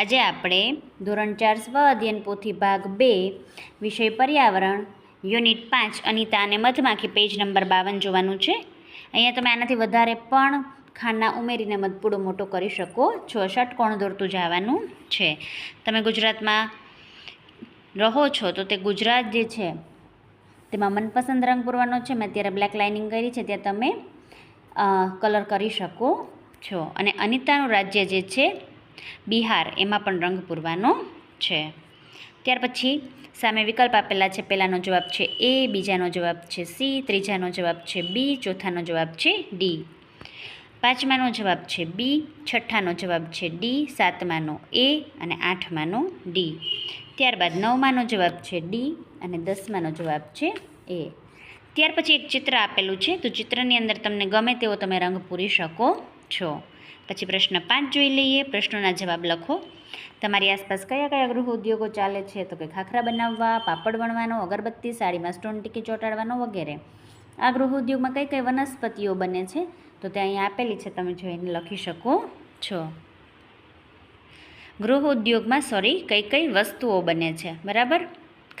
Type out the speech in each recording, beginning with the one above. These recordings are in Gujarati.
આજે આપણે ધોરણ 4 સ્વ અધ્યયન પોથી ભાગ 2 વિષય પર્યાવરણ યુનિટ 5 અનિતા અને મધમાખી પેજ નંબર 52 જોવાનું છે. અહીંયા તમે આનાથી વધારે પણ ખાના ઉમેરીને મધપૂડો મોટો કરી શકો છો. ષટકોણ દોરતું જવાનું છે. તમે ગુજરાતમાં રહો છો તો તે ગુજરાત જે છે તેમાં મનપસંદ રંગ પૂરવાનો છે. મેં અત્યારે બ્લેક લાઇનિંગ કરી છે, ત્યાં તમે કલર કરી શકો છો. અને અનિતાનું રાજ્ય જે છે બિહાર, એમાં પણ રંગ પૂરવાનો છે. ત્યાર પછી સામે વિકલ્પ આપેલા છે. પહેલાનો જવાબ છે એ, બીજાનો જવાબ છે સી, ત્રીજાનો જવાબ છે બી, ચોથાનો જવાબ છે ડી, પાંચમાનો જવાબ છે બી, છઠ્ઠાનો જવાબ છે ડી, સાતમાનો એ અને આઠમાનો ડી. ત્યારબાદ નવમાનો જવાબ છે ડી અને દસમાનો જવાબ છે એ. ત્યાર પછી એક ચિત્ર આપેલું છે, તો ચિત્રની અંદર તમને ગમે તેવો તમે રંગ પૂરી શકો છો. પછી પ્રશ્ન 5 જોઈ લઈએ. પ્રશ્નોના જવાબ લખો. તમારી આસપાસ કયા કયા ગૃહ ઉદ્યોગો ચાલે છે? તો કે ખાખરા બનાવવા, પાપડ વણવાનો, અગરબત્તી, સાડીમાં સ્ટોન ટીકી ચોંટાડવાનો વગેરે. આ ગૃહ ઉદ્યોગમાં કઈ કઈ વનસ્પતિઓ બને છે? તો તે અહીં આપેલી છે, તમે જોઈને લખી શકો છો. ગૃહ ઉદ્યોગમાં કઈ કઈ વસ્તુઓ બને છે, બરાબર?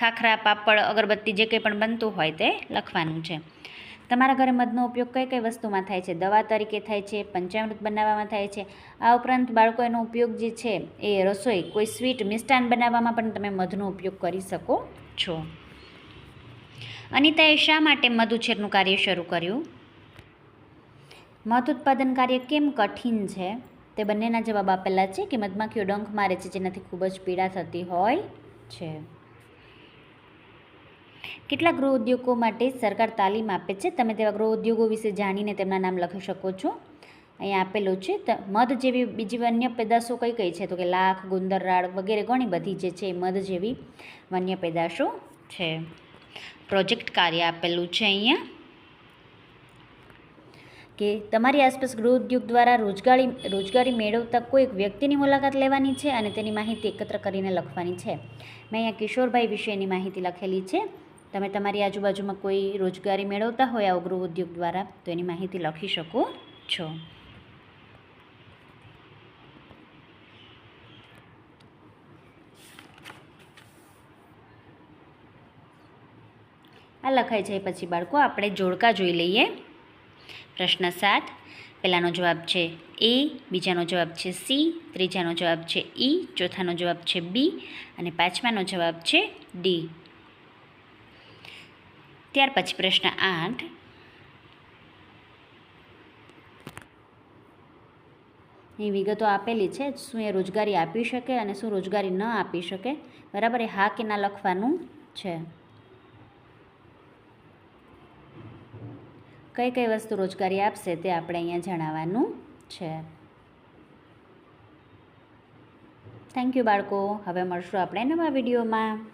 ખાખરા, પાપડ, અગરબત્તી જે કંઈ પણ બનતું હોય તે લખવાનું છે. તમારા ઘરે મધનો ઉપયોગ કઈ કઈ વસ્તુમાં થાય છે? દવા તરીકે થાય છે, પંચામૃત બનાવવામાં થાય છે. આ ઉપરાંત બાળકો એનો ઉપયોગ જે છે એ રસોઈ, કોઈ સ્વીટ, મિષ્ટાન બનાવવામાં પણ તમે મધનો ઉપયોગ કરી શકો છો. અનિતાએ શા માટે મધ ઉછેરનું કાર્ય શરૂ કર્યું? મધ ઉત્પાદન કાર્ય કેમ કઠિન છે? તે બંનેના જવાબ આપેલા છે કે મધમાખીઓ ડંખ મારે છે, જેનાથી ખૂબ જ પીડા થતી હોય છે. કેટલાક ગૃહ ઉદ્યોગો માટે સરકાર તાલીમ આપે છે. તમે તેવા ગૃહ ઉદ્યોગો વિશે જાણીને તેમના નામ લખી શકો છો. અહીંયા આપેલું છે. મધ જેવી બીજી વન્ય પેદાશો કઈ કઈ છે? તો કે લાખ, ગુંદરરાળ વગેરે ઘણી બધી જે છે એ મધ જેવી વન્ય પેદાશો છે. પ્રોજેક્ટ કાર્ય આપેલું છે અહીંયા કે તમારી આસપાસ ગૃહ ઉદ્યોગ દ્વારા રોજગારી મેળવતા કોઈ એક વ્યક્તિની મુલાકાત લેવાની છે અને તેની માહિતી એકત્ર કરીને લખવાની છે. મેં અહીંયા કિશોરભાઈ વિશેની માહિતી લખેલી છે. તમે તમારી આજુબાજુમાં કોઈ રોજગારી મેળવતા હોય આવો ગૃહ ઉદ્યોગ દ્વારા, તો એની માહિતી લખી શકો છો. આ લખાઈ જાય પછી બાળકો આપણે જોડકા જોઈ લઈએ. પ્રશ્ન 7, પહેલાનો જવાબ છે એ, બીજાનો જવાબ છે સી, ત્રીજાનો જવાબ છે ઈ, ચોથાનો જવાબ છે બી અને પાંચમાનો જવાબ છે ડી. ત્યાર પછી પ્રશ્ન 8, અહીં વિગતો આપેલી છે. શું એ રોજગારી આપી શકે અને શું રોજગારી ન આપી શકે, બરાબર? એ હા કે ના લખવાનું છે. કઈ કઈ વસ્તુ રોજગારી આપશે તે આપણે અહીંયા જણાવવાનું છે. થેન્ક યુ બાળકો. હવે મળશું આપણે નવા વિડીયોમાં.